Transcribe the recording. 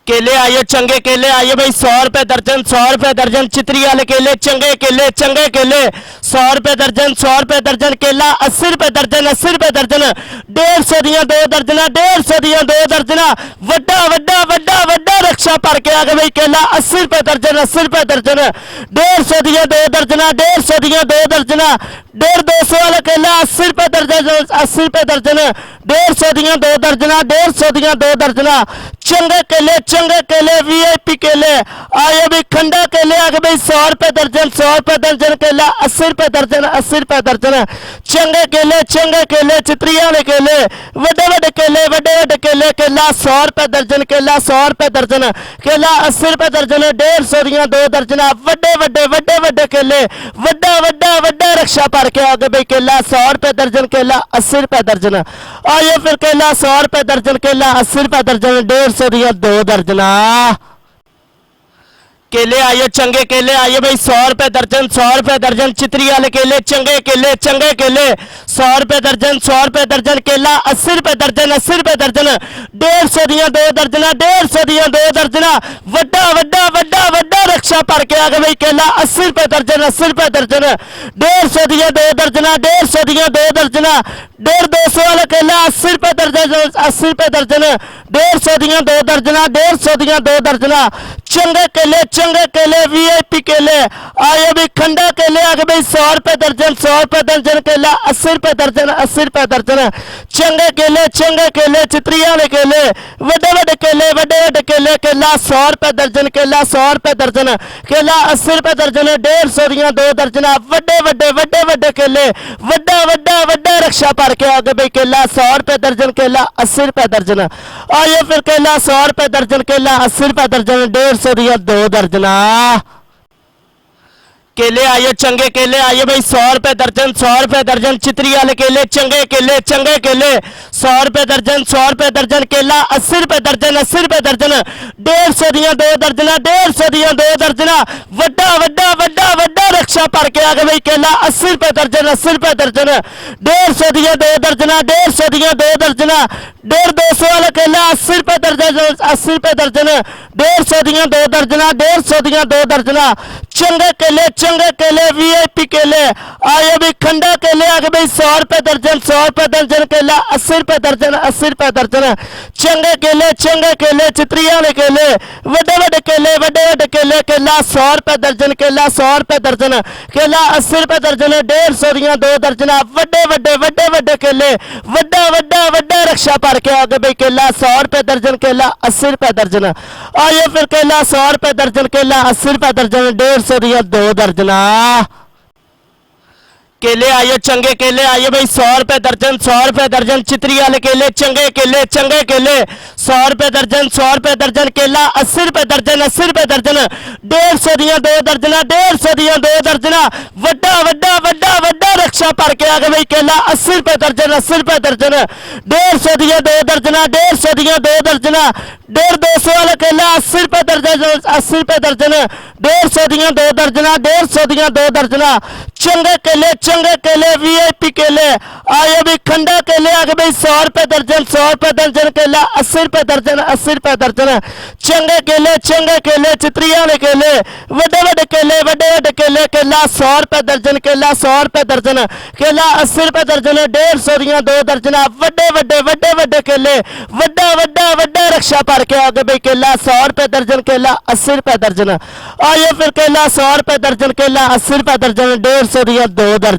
केले आइए, चंगे केले आइए भाई, 100 रुपए दर्जन, 100 रुपए दर्जन। चितरी वाले केले, चंगे केले, चंगे केले, 100 रुपए दर्जन, 100 रुपए दर्जन। केला 80 रुपए दर्जन, 80 रुपए दर्जन। 150 दियां 2 दर्जना, 150 दियां 2 दर्जना। वड्डा वड्डा वड्डा वड्डा रक्षा भर के आ गए भाई। केला 80 रुपए दर्जन, 80 रुपए दर्जन। 150 दियां 2 दर्जना, 150 दियां 2 दर्जना। 150 वाला केला 80 रुपए दर्जन, 80 रुपए दर्जन। 150 दियां 2 दर्जना, 150 दियां 2 दर्जना। चंगे केले वीआईपी केले आए भी। खंडा केले आ गए भाई 100 रुपए दर्जन, 100 रुपए दर्जन। केला 80 रुपए दर्जन, 80 रुपए दर्जन। चंगे केले चितरी वाले केले, वड्डे वड्डे केले, वड्डे वड्डे केले। केला 100 रुपए दर्जन, केला 100 रुपए दर्जन। केला 80 रुपए दर्जन। 150 दियां 2 दर्जना। वड्डे वड्डे वड्डे वड्डे केले, वड्डा वड्डा वड्डा रक्षा भर के आ गए भाई। केला 100 रुपए दर्जन, केला 80 रुपए दर्जन। आइए फिर केला 100 रुपए दर्जन, केला 80 रुपए दर्जन। 150 दियां 2 दर्जना। केले आइए, चंगे केले आइए भाई, 100 रुपए दर्जन, 100 रुपए दर्जन। चितरी वाले केले, चंगे केले, चंगे केले, 100 रुपए दर्जन, 100 रुपए दर्जन। केला 80 रुपए दर्जन, 80 रुपए दर्जन। 150 दियां 2 दर्जना, 150 दियां 2 दर्जना। वड्डा वड्डा वड्डा वड्डा रक्षा भर के आ गए भाई। केला 80 रुपए दर्जन, 80 रुपए दर्जन। 150 दियां 2 दर्जना, 150 दियां 2 दर्जना। 150 वाला केला 80 रुपए दर्जन, 80 रुपए दर्जन। 150 दियां 2 दर्जना, 150 दियां 2 दर्जना। चंगे केले वीआईपी केले आए भी। खंडा केले आ गए भाई 100 रुपए दर्जन, 100 रुपए दर्जन। केला 80 रुपए दर्जन, 80 रुपए दर्जन। चंगे केले चितरी वाले केले, वड्डे वड्डे केले, वड्डे वड्डे केले। केला 100 रुपए दर्जन, केला 100 रुपए दर्जन। केला 80 रुपए दर्जन। 150 दियां 2 दर्जना। वड्डे वड्डे वड्डे वड्डे केले, वड्डा वड्डा वड्डा रक्षा भर के आ गए भाई। केला 100 रुपए दर्जन, केला 80 रुपए दर्जन। आइए फिर केला 100 रुपए दर्जन, केला 80 रुपए दर्जन। 150 दियां 2 दर्जना। केले आइए, चंगे केले आइए भाई, 100 रुपए दर्जन, 100 रुपए दर्जन। चितरी वाले केले, चंगे केले, चंगे केले, 100 रुपए दर्जन, 100 रुपए दर्जन। केला 80 रुपए दर्जन, 80 रुपए दर्जन। 150 दियां 2 दर्जना, 150 दियां 2 दर्जना। वड्डा वड्डा वड्डा वड्डा रक्षा भर के आ गए भाई। केला 80 रुपए दर्जन, 80 रुपए दर्जन। 150 दियां 2 दर्जना, 150 दियां 2 दर्जना। 150 वाला केला 80 रुपए दर्जन, 80 रुपए दर्जन। 150 दियां 2 दर्जना, 150 दियां 2 दर्जना। चंगे केले वीआईपी केले आए भी। खंडा केले आ गए भाई 100 रुपए दर्जन, 100 रुपए दर्जन। केला 80 रुपए दर्जन, 80 रुपए दर्जन। चंगे केले चितरी वाले केले, वड्डे वड्डे केले, वड्डे वड्डे केले। केला 100 रुपए दर्जन, केला 100 रुपए दर्जन। केला 80 रुपए दर्जन। 150 दियां 2 दर्जना। वड्डे वड्डे वड्डे वड्डे केले, वड्डा वड्डा वड्डा रक्षा भर के आ गए भाई। केला 100 रुपए दर्जन, केला 80 रुपए दर्जन। आइए फिर केला 100 रुपए दर्जन, केला 80 रुपए दर्जन। 150 दियां 2 दर्जना। केले आइए, चंगे केले आइए भाई, 100 रुपए दर्जन, 100 रुपए दर्जन। चितरी वाले केले, चंगे केले, चंगे केले, 100 रुपए दर्जन, 100 रुपए दर्जन। केला 80 रुपए दर्जन, 80 रुपए दर्जन। 150 दियां 2 दर्जना, 150 दियां 2 दर्जना। वड्डा वड्डा वड्डा वड्डा रक्षा भर के आ गए भाई। केला 80 रुपए दर्जन, 80 रुपए दर्जन। 150 दियां 2 दर्जना, 150 दियां 2 दर्जना। 150 वाला केला 80 रुपए दर्जन, 80 रुपए दर्जन। 150 दियां 2 दर्जना, 150 दियां 2 दर्जना। चंगे केले वीआईपी केले आए भी। खंडा केले आ गए भाई 100 रुपए दर्जन, 100 रुपए दर्जन। केला 80 रुपए दर्जन, 80 रुपए दर्जन। चंगे केले चितरी वाले केले, वड्डे वड्डे केले, वड्डे वड्डे केले। केला 100 रुपए दर्जन, केला 100 रुपए दर्जन। केला 80 रुपए दर्जन। 150 दियां 2 दर्जना। वड्डे वड्डे वड्डे वड्डे केले, वड्डा वड्डा वड्डा रक्षा भर के आ गए भाई। केला 100 रुपए दर्जन, केला 80 रुपए दर्जन। आइए फिर केला 100 रुपए दर्जन, केला 80 रुपए दर्जन। 150 दियां 2 दर्जना।